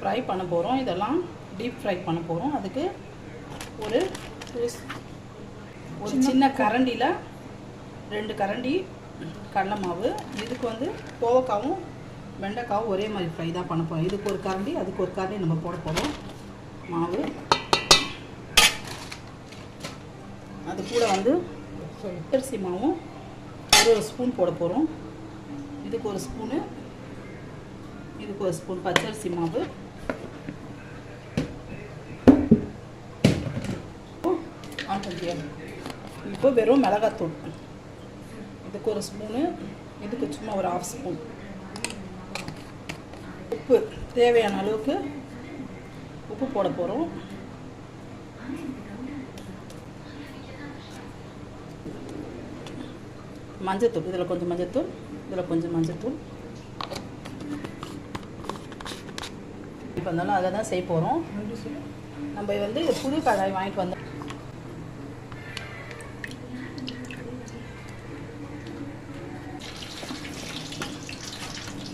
Fry பண்ண போகிறோம். இதெல்லாம் டீப் ஃப்ரை பண்ண போகிறோம். அதுக்கு ஒரு சின்ன கரண்டியில் 2 கரண்டி கடலை மாவு. இதுக்கு வந்து கோவக்காவும் வெண்டைக்காவும் ஒரே மாதிரி ஃப்ரை தான் பண்ண போகிறோம். இதுக்கு ஒரு கரண்டி, அதுக்கு ஒரு கரண்டி நம்ம போட போகிறோம் மாவு. அது கூட வந்து பச்சரிசி மாவும் ஒரு ஸ்பூன் போட போகிறோம். இதுக்கு ஒரு ஸ்பூனு, இதுக்கு ஒரு ஸ்பூன் பச்சரிசி மாவு. இப்போ வெறும் மிளகாத்தூள். இதுக்கு ஒரு ஸ்பூனு, இதுக்கு சும்மா ஒரு 1/2 ஸ்பூன். உப்பு தேவையான அளவுக்கு உப்பு போட போகிறோம். மஞ்சத்தூள், இதில் கொஞ்சம் மஞ்சத்தூள், இதில் கொஞ்சம் மஞ்சத்தூள். இப்போ இருந்தாலும் அதை தான் செய்ய போகிறோம். நம்ம வந்து புது கடாய் வாங்கிட்டு வந்தோம்.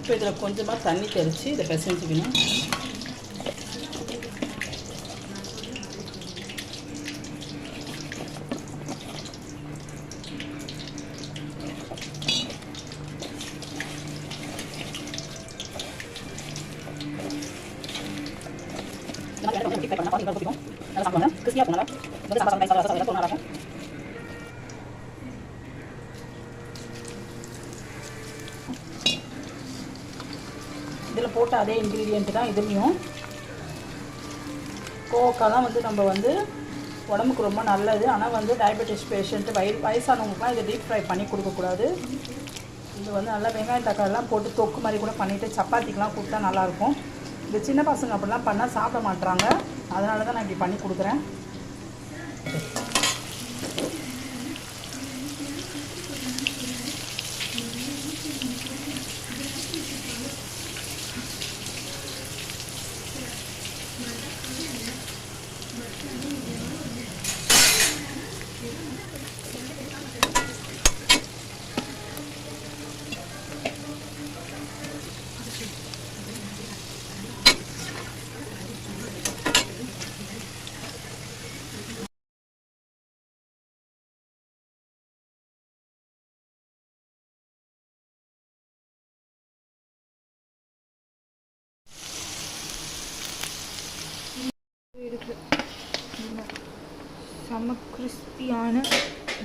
இப்போ இதில் கொஞ்சமாக தண்ணி தெளித்து இதை பிசைஞ்சிக்கணும். இதில் போட்ட அதே இன்க்ரீடியன்ட் தான் இதுலேயும். கோவக்காய் தான் வந்து நம்ம வந்து உடம்புக்கு ரொம்ப நல்லது. ஆனால் வந்து டயபெட்டிஸ் பேஷண்ட்டு வயசானவங்களுக்குலாம் இதை டீப் ஃப்ரை பண்ணி கொடுக்கக்கூடாது. இது வந்து நல்லா வெங்காயம் தக்காளிலாம் போட்டு தொக்கு மாதிரி கூட பண்ணிவிட்டு சப்பாத்திக்கெலாம் கொடுத்தா நல்லாயிருக்கும். இந்த சின்ன பசங்க அப்படிலாம் பண்ணால் சாப்பிட மாட்டுறாங்க. அதனால தான் நான் இப்படி பண்ணி கொடுக்குறேன். செம்ம கிறிஸ்பியான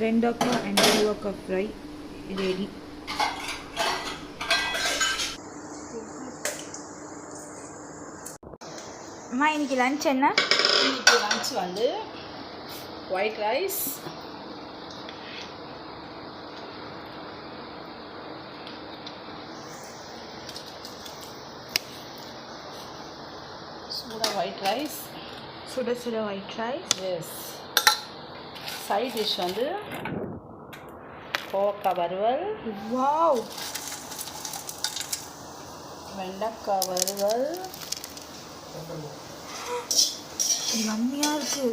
வெண்டைக்காய் அண்ட் கோவக்காய் ஃப்ரை ரெடி. அம்மா இன்னைக்கு லஞ்ச் என்ன? இன்னைக்கு லஞ்ச் வந்து ஒயிட் ரைஸ், ஒயிட் ரைஸ், சுட சுட white rice. Yes. Side dish வந்து கோவக்காய் வறுவல், வாவ், வெண்டைக்காய் வறுவல். யம்மியாக இருக்கு.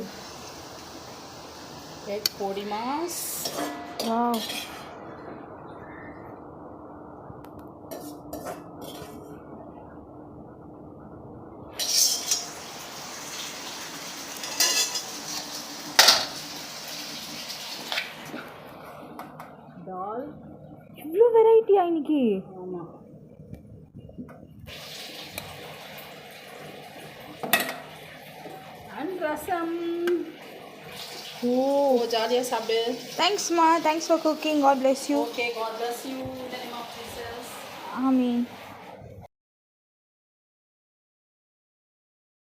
எக் பொடி மாஸ், வாவ். தால். இவ்வளோ வெரைட்டியா இன்னைக்கு? ஆமாம். அண்ட் ரசம். ஓ ஜாலியாக சாப்பிடு. தேங்க்ஸ்மா, thanks for cooking. God bless you. Okay, God bless you. In the name of Jesus. ஆமீன்.